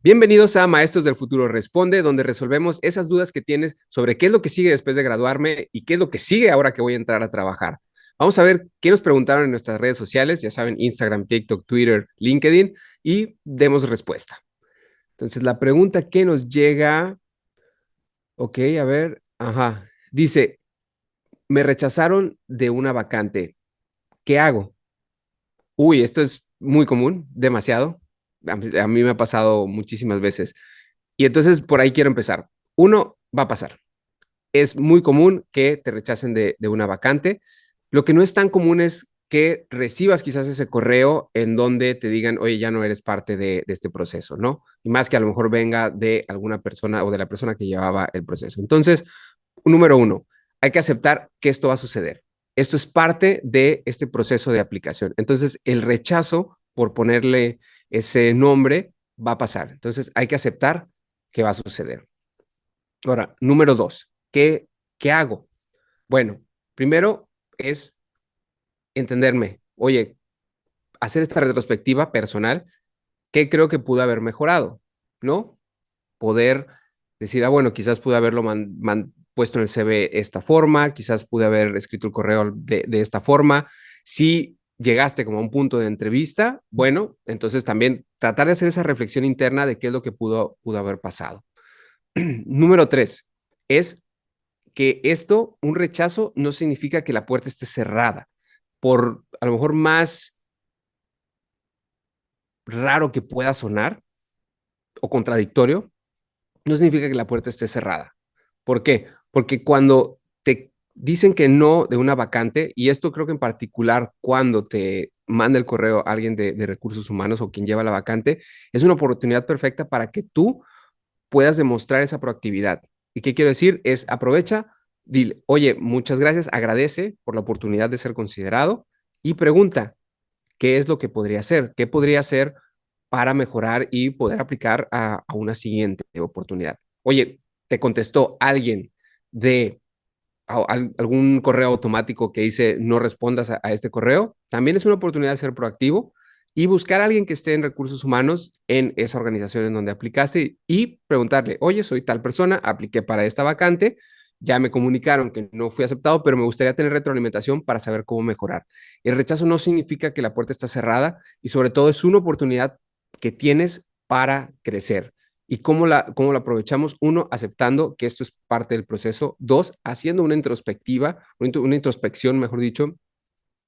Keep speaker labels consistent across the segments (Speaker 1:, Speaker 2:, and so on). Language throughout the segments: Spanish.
Speaker 1: Bienvenidos a Maestros del Futuro Responde, donde resolvemos esas dudas que tienes sobre qué es lo que sigue después de graduarme y qué es lo que sigue ahora que voy a entrar a trabajar. Vamos a ver qué nos preguntaron en nuestras redes sociales, ya saben, Instagram, TikTok, Twitter, LinkedIn, y demos respuesta. Entonces, la pregunta que nos llega, ok, a ver, dice, me rechazaron de una vacante, ¿qué hago? Uy, esto es muy común, demasiado. A mí me ha pasado muchísimas veces. Y entonces por ahí quiero empezar. Uno, va a pasar. Es muy común que te rechacen de una vacante. Lo que no es tan común es que recibas quizás ese correo en donde te digan, oye, ya no eres parte de este proceso, ¿no? Y más que a lo mejor venga de alguna persona o de la persona que llevaba el proceso. Entonces, número uno, hay que aceptar que esto va a suceder. Esto es parte de este proceso de aplicación. Entonces, el rechazo por ponerle ese nombre va a pasar. Entonces, hay que aceptar que va a suceder. Ahora, número dos, ¿qué hago? Bueno, primero es entenderme. Oye, hacer esta retrospectiva personal, ¿qué creo que pude haber mejorado? ¿No? Poder decir, bueno, quizás pude haberlo puesto en el CV esta forma, quizás pude haber escrito el correo de esta forma. Si llegaste como a un punto de entrevista, bueno, entonces también tratar de hacer esa reflexión interna de qué es lo que pudo haber pasado. Número tres, es que esto, un rechazo, no significa que la puerta esté cerrada. Por a lo mejor más raro que pueda sonar o contradictorio, no significa que la puerta esté cerrada. ¿Por qué? Porque cuando te dicen que no de una vacante, y esto creo que en particular cuando te manda el correo a alguien de recursos humanos o quien lleva la vacante, es una oportunidad perfecta para que tú puedas demostrar esa proactividad. ¿Y qué quiero decir? Es aprovecha, dile, oye, muchas gracias, agradece por la oportunidad de ser considerado y pregunta, ¿qué es lo que podría hacer? ¿Qué podría hacer para mejorar y poder aplicar a una siguiente oportunidad? Oye, te contestó alguien de algún correo automático que dice no respondas a este correo, también es una oportunidad de ser proactivo y buscar a alguien que esté en recursos humanos en esa organización en donde aplicaste y preguntarle, oye, soy tal persona, apliqué para esta vacante, ya me comunicaron que no fui aceptado, pero me gustaría tener retroalimentación para saber cómo mejorar. El rechazo no significa que la puerta está cerrada y sobre todo es una oportunidad que tienes para crecer. ¿Y cómo la aprovechamos? Uno, aceptando que esto es parte del proceso. Dos, haciendo una introspectiva, una introspección, mejor dicho,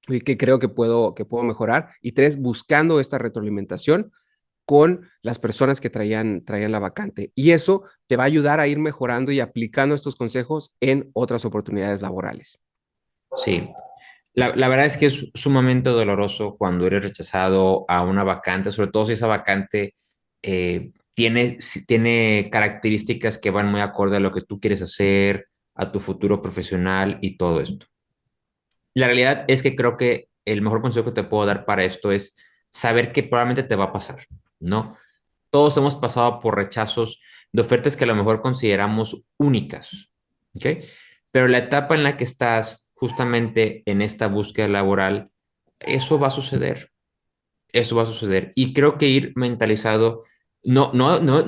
Speaker 1: y que creo que puedo mejorar. Y tres, buscando esta retroalimentación con las personas que traían la vacante. Y eso te va a ayudar a ir mejorando y aplicando estos consejos en otras oportunidades laborales.
Speaker 2: Sí, la verdad es que es sumamente doloroso cuando eres rechazado a una vacante, sobre todo si esa vacante si tiene características que van muy acorde a lo que tú quieres hacer, a tu futuro profesional y todo esto. La realidad es que creo que el mejor consejo que te puedo dar para esto es saber que probablemente te va a pasar, ¿no? Todos hemos pasado por rechazos de ofertas que a lo mejor consideramos únicas, ¿ok? Pero la etapa en la que estás justamente en esta búsqueda laboral, eso va a suceder, eso va a suceder. Y creo que ir mentalizado, no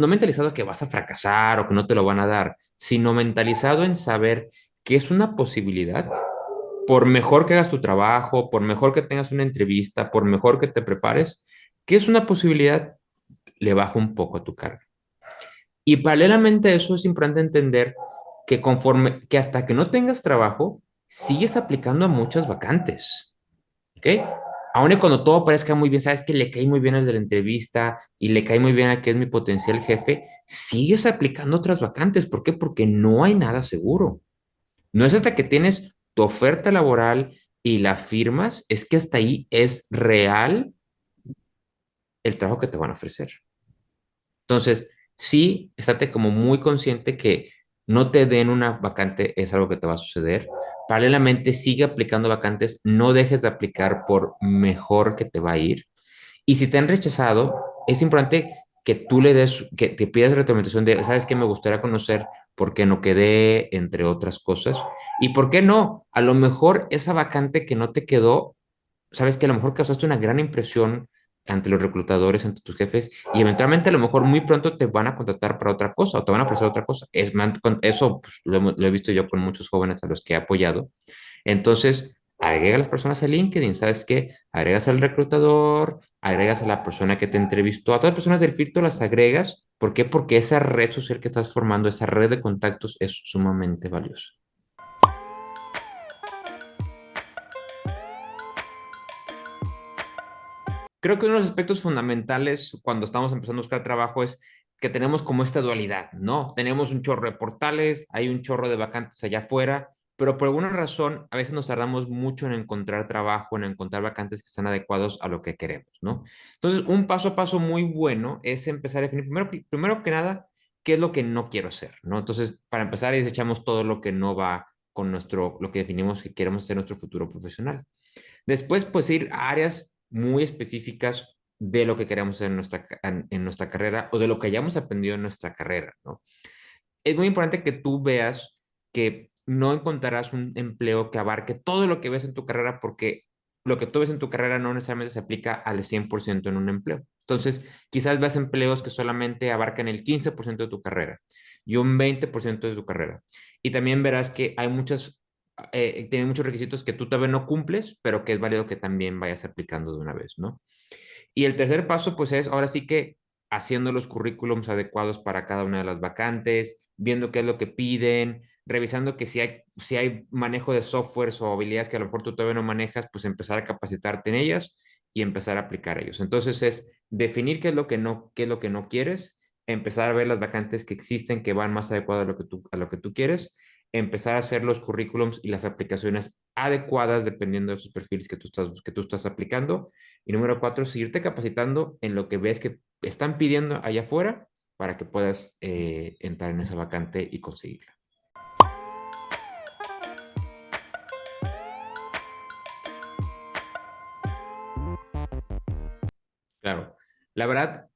Speaker 2: mentalizado que vas a fracasar o que no te lo van a dar, sino mentalizado en saber que es una posibilidad, por mejor que hagas tu trabajo, por mejor que tengas una entrevista, por mejor que te prepares, que es una posibilidad, le baja un poco a tu carga. Y paralelamente a eso es importante entender que que hasta que no tengas trabajo, sigues aplicando a muchas vacantes, ¿ok? Aún y cuando todo parezca muy bien, sabes que le cae muy bien al de la entrevista y le cae muy bien al que es mi potencial jefe, sigues aplicando otras vacantes. ¿Por qué? Porque no hay nada seguro. No es hasta que tienes tu oferta laboral y la firmas, es que hasta ahí es real el trabajo que te van a ofrecer. Entonces, sí, estate como muy consciente que no te den una vacante es algo que te va a suceder. Paralelamente, sigue aplicando vacantes, no dejes de aplicar por mejor que te va a ir. Y si te han rechazado, es importante que tú le des, que te pidas retroalimentación de, ¿sabes qué? Me gustaría conocer por qué no quedé, entre otras cosas. Y por qué no, a lo mejor esa vacante que no te quedó sabes que a lo mejor causaste una gran impresión ante los reclutadores, ante tus jefes, y eventualmente a lo mejor muy pronto te van a contratar para otra cosa o te van a ofrecer otra cosa. Eso pues, lo he visto yo con muchos jóvenes a los que he apoyado. Entonces, agrega a las personas a LinkedIn, ¿sabes qué? Agregas al reclutador, agregas a la persona que te entrevistó, a todas las personas del filtro las agregas. ¿Por qué? Porque esa red social que estás formando, esa red de contactos es sumamente valiosa. Creo que uno de los aspectos fundamentales cuando estamos empezando a buscar trabajo es que tenemos como esta dualidad, ¿no? Tenemos un chorro de portales, hay un chorro de vacantes allá afuera, pero por alguna razón a veces nos tardamos mucho en encontrar trabajo, en encontrar vacantes que sean adecuados a lo que queremos, ¿no? Entonces, un paso a paso muy bueno es empezar a definir primero que nada qué es lo que no quiero hacer, ¿no? Entonces, para empezar, desechamos todo lo que no va con lo que definimos que queremos hacer en nuestro futuro profesional. Después, pues ir a áreas muy específicas de lo que queremos hacer en nuestra carrera o de lo que hayamos aprendido en nuestra carrera, ¿no? Es muy importante que tú veas que no encontrarás un empleo que abarque todo lo que ves en tu carrera porque lo que tú ves en tu carrera no necesariamente se aplica al 100% en un empleo. Entonces, quizás veas empleos que solamente abarcan el 15% de tu carrera y un 20% de tu carrera. Y también verás que hay tienen muchos requisitos que tú todavía no cumples, pero que es válido que también vayas aplicando de una vez, ¿no? Y el tercer paso, pues es ahora sí que haciendo los currículums adecuados para cada una de las vacantes, viendo qué es lo que piden, revisando que si hay manejo de softwares o habilidades que a lo mejor tú todavía no manejas, pues empezar a capacitarte en ellas y empezar a aplicar ellos. Entonces es definir qué es lo que no quieres, empezar a ver las vacantes que existen que van más adecuadas a lo que tú quieres, empezar a hacer los currículums y las aplicaciones adecuadas dependiendo de esos perfiles que tú estás aplicando y número cuatro, seguirte capacitando en lo que ves que están pidiendo allá afuera para que puedas entrar en esa vacante y conseguirla. Claro, la verdad,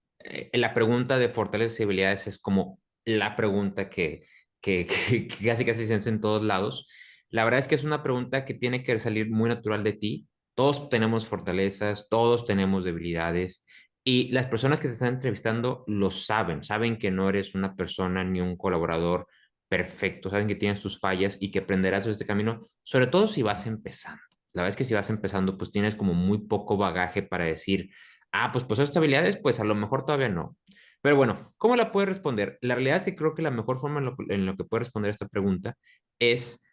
Speaker 2: la pregunta de fortalezas y habilidades es como la pregunta que casi casi se hace en todos lados. La verdad es que es una pregunta que tiene que salir muy natural de ti. Todos tenemos fortalezas, todos tenemos debilidades y las personas que te están entrevistando lo saben que no eres una persona ni un colaborador perfecto, saben que tienes tus fallas y que aprenderás de este camino, sobre todo si vas empezando. La verdad es que si vas empezando, pues tienes como muy poco bagaje para decir pues estas habilidades, pues a lo mejor todavía no. Pero bueno, ¿cómo la puedes responder? La realidad es que creo que la mejor forma en lo que puedes responder esta pregunta es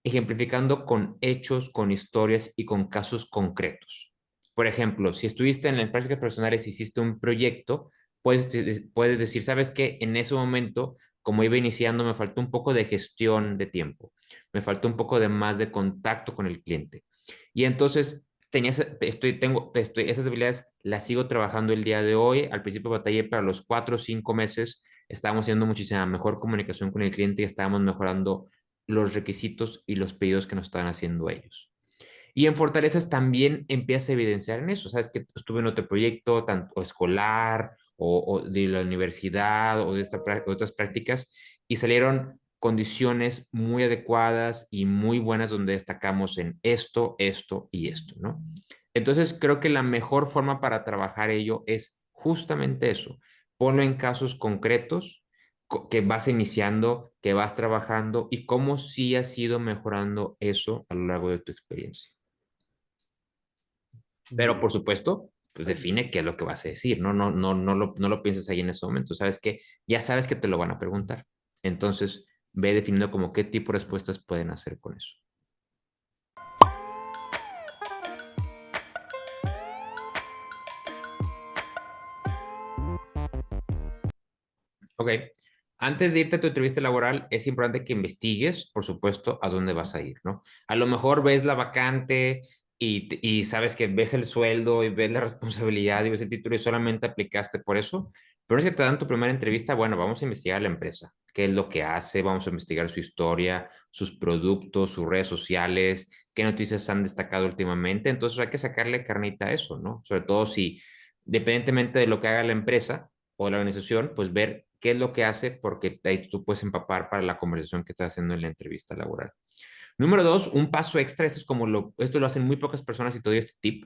Speaker 2: ejemplificando con hechos, con historias y con casos concretos. Por ejemplo, si estuviste en las prácticas personales y hiciste un proyecto, puedes decir, ¿sabes qué? En ese momento, como iba iniciando, me faltó un poco de gestión de tiempo, me faltó un poco de más de contacto con el cliente. Y entonces esas habilidades las sigo trabajando el día de hoy. Al principio batallé para los 4 o 5 meses. Estábamos haciendo muchísima mejor comunicación con el cliente y estábamos mejorando los requisitos y los pedidos que nos estaban haciendo ellos. Y en Fortalezas también empieza a evidenciar en eso. Sabes que estuve en otro proyecto, tanto escolar o de la universidad o de otras prácticas, y salieron condiciones muy adecuadas y muy buenas donde destacamos en esto, esto y esto, ¿no? Entonces creo que la mejor forma para trabajar ello es justamente eso. Ponlo en casos concretos que vas iniciando, que vas trabajando y cómo sí has ido mejorando eso a lo largo de tu experiencia. Pero por supuesto, pues define qué es lo que vas a decir, ¿no? No lo pienses ahí en ese momento. Sabes que ya sabes que te lo van a preguntar. Entonces, ve definiendo como qué tipo de respuestas pueden hacer con eso. Ok. Antes de irte a tu entrevista laboral, es importante que investigues, por supuesto, a dónde vas a ir, ¿no? A lo mejor ves la vacante y sabes que ves el sueldo y ves la responsabilidad y ves el título y solamente aplicaste por eso. Pero es que te dan tu primera entrevista, bueno, vamos a investigar la empresa, qué es lo que hace, vamos a investigar su historia, sus productos, sus redes sociales, qué noticias han destacado últimamente. Entonces hay que sacarle carnita a eso, ¿no? Sobre todo si, dependientemente de lo que haga la empresa, o la organización, pues ver qué es lo que hace, porque ahí tú puedes empapar para la conversación que estás haciendo en la entrevista laboral. Número dos, un paso extra, esto es como esto lo hacen muy pocas personas y te doy este tip,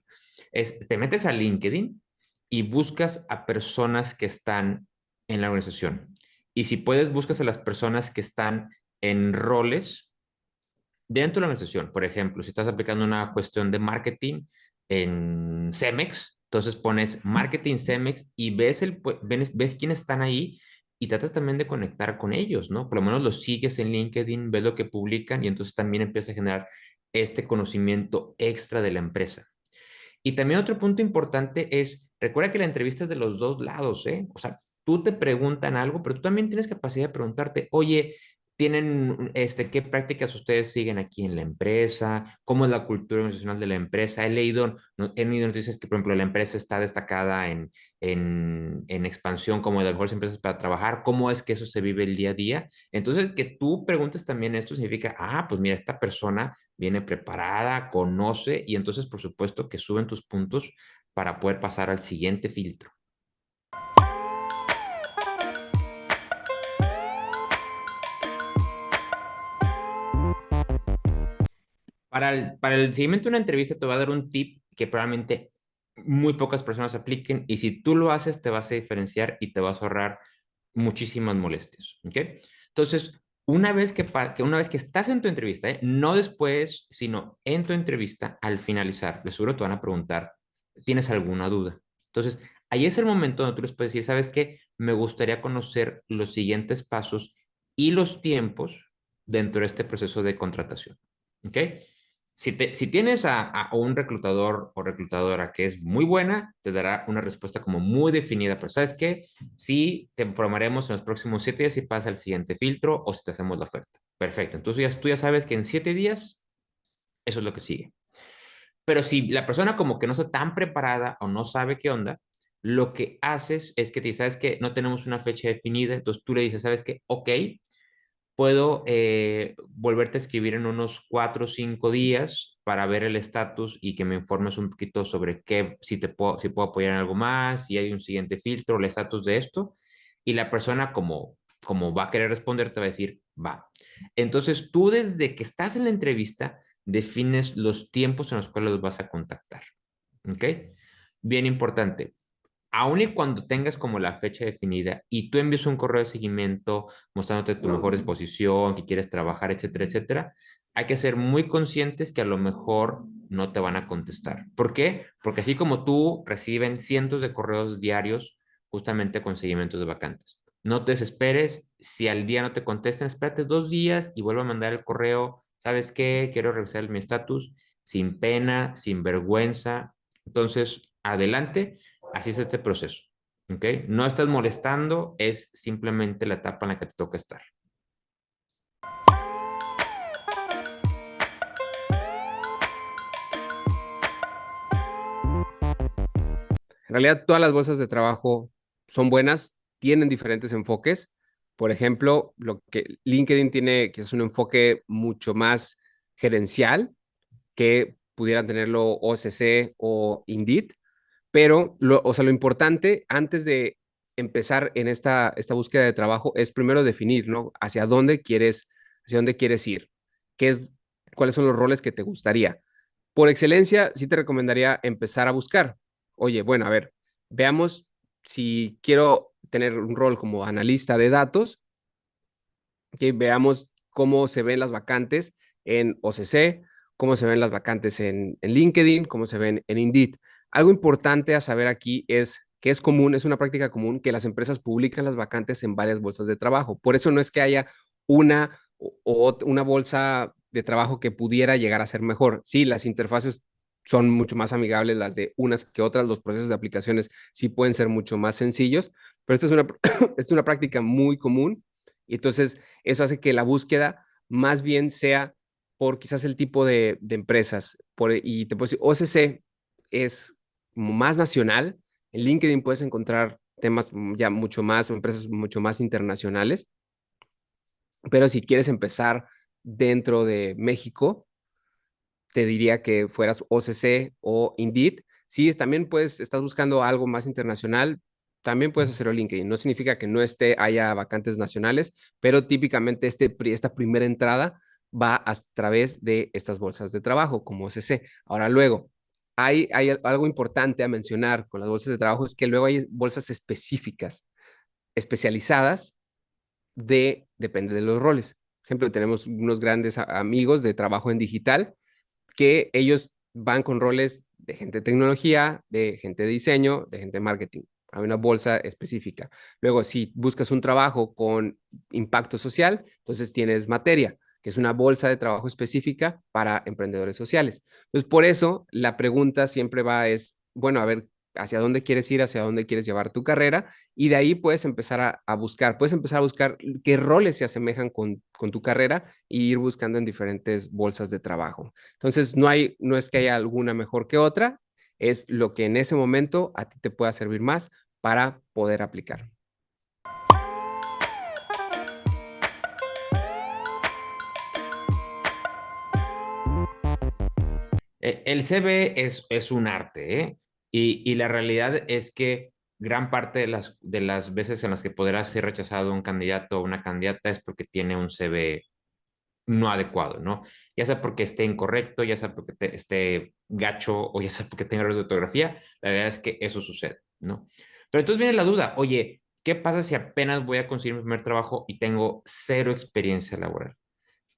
Speaker 2: es te metes a LinkedIn y buscas a personas que están en la organización. Y si puedes, buscas a las personas que están en roles dentro de la organización. Por ejemplo, si estás aplicando una cuestión de marketing en Cemex, entonces pones marketing Cemex y ves quiénes están ahí y tratas también de conectar con ellos, ¿no? Por lo menos los sigues en LinkedIn, ves lo que publican y entonces también empieza a generar este conocimiento extra de la empresa. Y también otro punto importante es, recuerda que la entrevista es de los dos lados, ¿eh? O sea, tú te preguntan algo, pero tú también tienes capacidad de preguntarte, oye, qué prácticas ustedes siguen aquí en la empresa? ¿Cómo es la cultura organizacional de la empresa? He leído noticias que, por ejemplo, la empresa está destacada en expansión como de las mejores empresas para trabajar. ¿Cómo es que eso se vive el día a día? Entonces, que tú preguntes también esto significa, pues mira, esta persona viene preparada, conoce y entonces, por supuesto, que suben tus puntos para poder pasar al siguiente filtro. Para el seguimiento de una entrevista te voy a dar un tip que probablemente muy pocas personas apliquen y si tú lo haces te vas a diferenciar y te vas a ahorrar muchísimas molestias, ¿ok? Entonces, una vez que estás en tu entrevista, no después, sino en tu entrevista, al finalizar, de seguro te van a preguntar, ¿tienes alguna duda? Entonces, ahí es el momento donde tú les puedes decir, ¿sabes qué? Me gustaría conocer los siguientes pasos y los tiempos dentro de este proceso de contratación, ¿ok? Si tienes a un reclutador o reclutadora que es muy buena, te dará una respuesta como muy definida, pero ¿sabes qué? Sí, te informaremos en los próximos 7 días si pasa el siguiente filtro o si te hacemos la oferta. Perfecto, entonces tú ya sabes que en 7 días eso es lo que sigue. Pero si la persona como que no está tan preparada o no sabe qué onda, lo que haces es que te dices, ¿sabes qué? No tenemos una fecha definida, entonces tú le dices, ¿sabes qué? Ok, puedo volverte a escribir en unos 4 o 5 días para ver el estatus y que me informes un poquito sobre si puedo apoyar en algo más, si hay un siguiente filtro, el estatus de esto. Y la persona como va a querer responder, te va a decir, va. Entonces tú desde que estás en la entrevista defines los tiempos en los cuales los vas a contactar. ¿Ok? Bien importante, aun y cuando tengas como la fecha definida y tú envíes un correo de seguimiento mostrándote tu mejor disposición, que quieres trabajar, etcétera, etcétera, hay que ser muy conscientes que a lo mejor no te van a contestar. ¿Por qué? Porque así como tú reciben cientos de correos diarios justamente con seguimientos de vacantes. No te desesperes, si al día no te contestan, espérate 2 días y vuelvo a mandar el correo. ¿Sabes qué? Quiero revisar mi estatus sin pena, sin vergüenza. Entonces, adelante. Así es este proceso, ¿ok? No estás molestando, es simplemente la etapa en la que te toca estar.
Speaker 1: En realidad, todas las bolsas de trabajo son buenas, tienen diferentes enfoques. Por ejemplo, lo que LinkedIn tiene, que es un enfoque mucho más gerencial, que pudieran tenerlo OCC o Indeed, pero o sea, lo importante antes de empezar en esta búsqueda de trabajo es primero definir, ¿no? Hacia dónde quieres ir, qué es, cuáles son los roles que te gustaría. Por excelencia, sí te recomendaría empezar a buscar. Oye, bueno, a ver, veamos si quiero tener un rol como analista de datos, que veamos cómo se ven las vacantes en OCC, cómo se ven las vacantes en LinkedIn, cómo se ven en Indeed. Algo importante a saber aquí es que es común, es una práctica común que las empresas publican las vacantes en varias bolsas de trabajo. Por eso no es que haya una bolsa de trabajo que pudiera llegar a ser mejor. Sí, las interfaces son mucho más amigables las de unas que otras, los procesos de aplicaciones sí pueden ser mucho más sencillos, pero esta es esta es una práctica muy común y entonces eso hace que la búsqueda más bien sea por quizás el tipo de empresas. Y te puedo decir, OCC es más nacional. En LinkedIn puedes encontrar temas ya mucho más, empresas mucho más internacionales. Pero si quieres empezar dentro de México, te diría que fueras OCC o Indeed. Si también estás buscando algo más internacional, también puedes hacerlo en LinkedIn. No significa que no haya vacantes nacionales, pero típicamente esta primera entrada va a través de estas bolsas de trabajo, como OCC. Ahora, luego, hay algo importante a mencionar con las bolsas de trabajo, es que luego hay bolsas específicas, especializadas, depende de los roles. Por ejemplo, tenemos unos grandes amigos de trabajo en digital que ellos van con roles de gente de tecnología, de gente de diseño, de gente de marketing. Hay una bolsa específica. Luego, si buscas un trabajo con impacto social, entonces tienes materia, que es una bolsa de trabajo específica para emprendedores sociales. Entonces, por eso la pregunta siempre va es, bueno, a ver, hacia dónde quieres ir, hacia dónde quieres llevar tu carrera, y de ahí puedes empezar a buscar qué roles se asemejan con tu carrera e ir buscando en diferentes bolsas de trabajo. Entonces, no es que haya alguna mejor que otra, es lo que en ese momento a ti te pueda servir más para poder aplicar.
Speaker 2: El CV es un arte, ¿eh? Y la realidad es que gran parte de las veces en las que podrá ser rechazado un candidato o una candidata es porque tiene un CV no adecuado, ¿no? Ya sea porque esté incorrecto, ya sea porque esté gacho o ya sea porque tenga errores de ortografía, la verdad es que eso sucede, ¿no? Pero entonces viene la duda, oye, ¿qué pasa si apenas voy a conseguir mi primer trabajo y tengo cero experiencia laboral?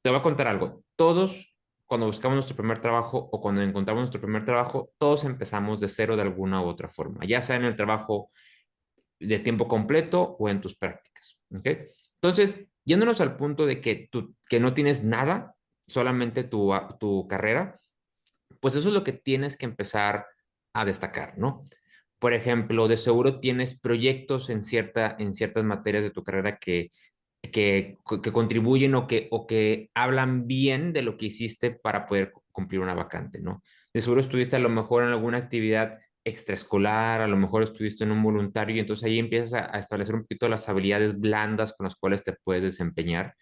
Speaker 2: Te voy a contar algo. Todos, cuando buscamos nuestro primer trabajo o cuando encontramos nuestro primer trabajo, todos empezamos de cero de alguna u otra forma, ya sea en el trabajo de tiempo completo o en tus prácticas. ¿Ok? Entonces, yéndonos al punto de que tú que no tienes nada, solamente tu carrera, pues eso es lo que tienes que empezar a destacar, ¿no? Por ejemplo, de seguro tienes proyectos en ciertas materias de tu carrera que contribuyen o que hablan bien de lo que hiciste para poder cumplir una vacante, ¿no? De seguro estuviste a lo mejor en alguna actividad extraescolar, a lo mejor estuviste en un voluntario y entonces ahí empiezas a establecer un poquito las habilidades blandas con las cuales te puedes desempeñar.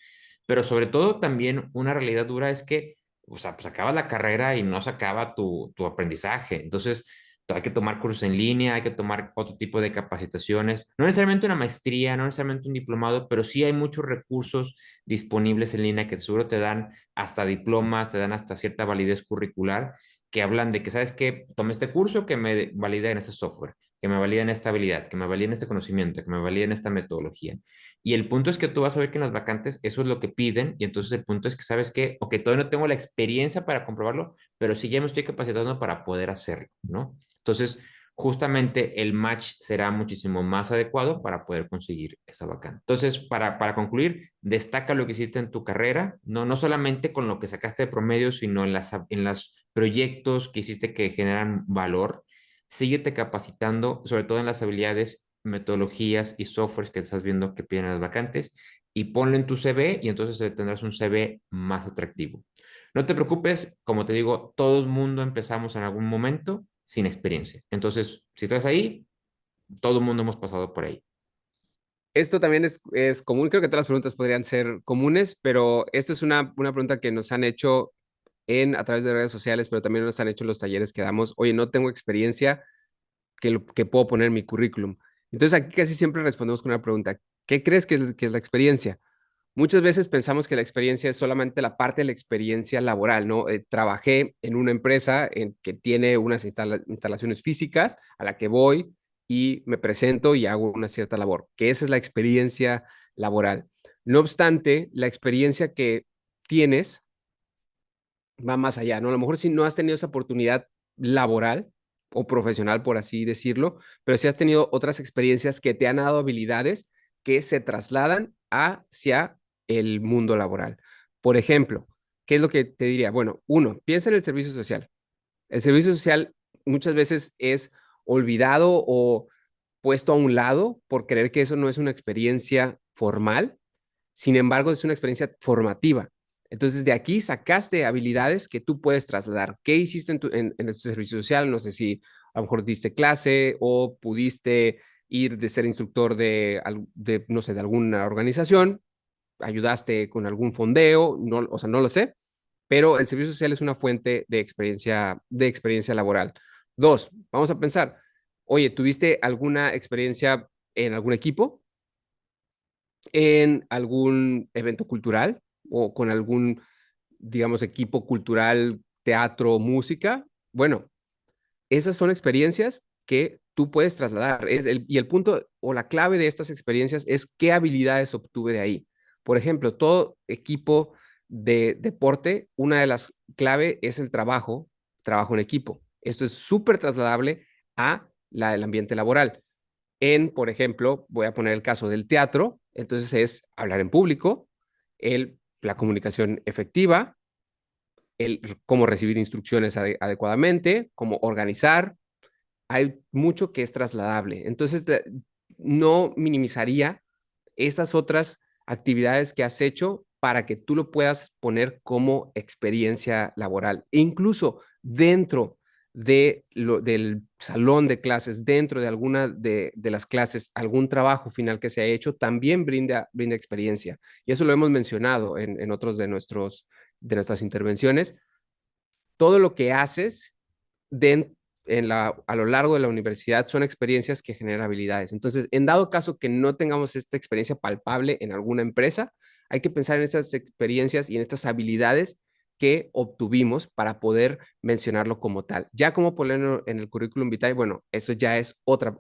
Speaker 2: Pero sobre todo también una realidad dura es que, o sea, pues acabas la carrera y no se acaba tu aprendizaje. Entonces, hay que tomar cursos en línea, hay que tomar otro tipo de capacitaciones, no necesariamente una maestría, no necesariamente un diplomado, pero sí hay muchos recursos disponibles en línea que seguro te dan hasta diplomas, te dan hasta cierta validez curricular, que hablan de que, ¿sabes qué? Tomé este curso que me valida en este software, que me valida en esta habilidad, que me valida en este conocimiento, que me valida en esta metodología. Y el punto es que tú vas a ver que en las vacantes eso es lo que piden y entonces el punto es que sabes que, ok, todavía no tengo la experiencia para comprobarlo, pero sí ya me estoy capacitando para poder hacerlo, ¿no? Entonces, justamente el match será muchísimo más adecuado para poder conseguir esa vacante. Entonces, para concluir, destaca lo que hiciste en tu carrera, no solamente con lo que sacaste de promedio, sino en los proyectos que hiciste que generan valor. Síguete capacitando, sobre todo en las habilidades, metodologías y softwares que estás viendo que piden las vacantes y ponlo en tu CV y entonces tendrás un CV más atractivo. No te preocupes, como te digo, todo el mundo empezamos en algún momento sin experiencia. Entonces, si estás ahí, todo el mundo hemos pasado por ahí.
Speaker 1: Esto también es común, creo que todas las preguntas podrían ser comunes, pero esto es una pregunta que nos han hecho a través de redes sociales, pero también nos han hecho en los talleres que damos. Oye, no tengo experiencia que puedo poner en mi currículum. Entonces aquí casi siempre respondemos con una pregunta. ¿Qué crees que es la experiencia? Muchas veces pensamos que la experiencia es solamente la parte de la experiencia laboral, ¿no? Trabajé en una empresa que tiene unas instalaciones físicas a la que voy y me presento y hago una cierta labor, que esa es la experiencia laboral. No obstante, la experiencia que tienes va más allá, ¿no? A lo mejor si no has tenido esa oportunidad laboral o profesional, por así decirlo, pero si has tenido otras experiencias que te han dado habilidades que se trasladan hacia el mundo laboral. Por ejemplo, ¿qué es lo que te diría? Bueno, uno, piensa en el servicio social. El servicio social muchas veces es olvidado o puesto a un lado por creer que eso no es una experiencia formal. Sin embargo, es una experiencia formativa. Entonces, de aquí sacaste habilidades que tú puedes trasladar. ¿Qué hiciste en este servicio social? No sé si a lo mejor diste clase o pudiste ir de ser instructor no sé, de alguna organización, ayudaste con algún fondeo, no, o sea, no lo sé, pero el servicio social es una fuente de experiencia laboral. Dos, vamos a pensar, oye, ¿tuviste alguna experiencia en algún equipo, en algún evento cultural o con algún digamos, equipo cultural, teatro, música. Bueno, esas son experiencias que tú puedes trasladar. Y el punto o la clave de estas experiencias es qué habilidades obtuve de ahí. Por ejemplo, todo equipo de deporte, una de las claves es el trabajo en equipo. Esto es súper trasladable a el ambiente laboral. Por ejemplo, voy a poner el caso del teatro, entonces es hablar en público, la comunicación efectiva, cómo recibir instrucciones adecuadamente, cómo organizar. Hay mucho que es trasladable. Entonces, no minimizaría esas otras actividades que has hecho para que tú lo puedas poner como experiencia laboral. E incluso dentro del salón de clases, dentro de alguna de las clases, algún trabajo final que se ha hecho, también brinda experiencia. Y eso lo hemos mencionado en otros de nuestras intervenciones. Todo lo que haces a lo largo de la universidad son experiencias que generan habilidades. Entonces, en dado caso que no tengamos esta experiencia palpable en alguna empresa, hay que pensar en estas experiencias y en estas habilidades que obtuvimos para poder mencionarlo como tal. Ya como ponerlo en el currículum vitae, bueno, eso ya es otra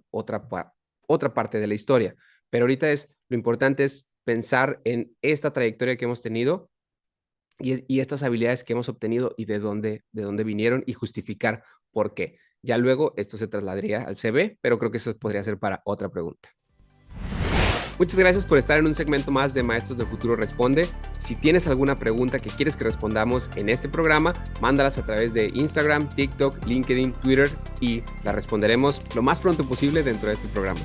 Speaker 1: parte de la historia. Pero ahorita lo importante es pensar en esta trayectoria que hemos tenido y estas habilidades que hemos obtenido y de dónde vinieron y justificar por qué. Ya luego esto se trasladaría al CV, pero creo que eso podría ser para otra pregunta. Muchas gracias por estar en un segmento más de Maestros del Futuro Responde. Si tienes alguna pregunta que quieres que respondamos en este programa, mándalas a través de Instagram, TikTok, LinkedIn, Twitter y la responderemos lo más pronto posible dentro de este programa.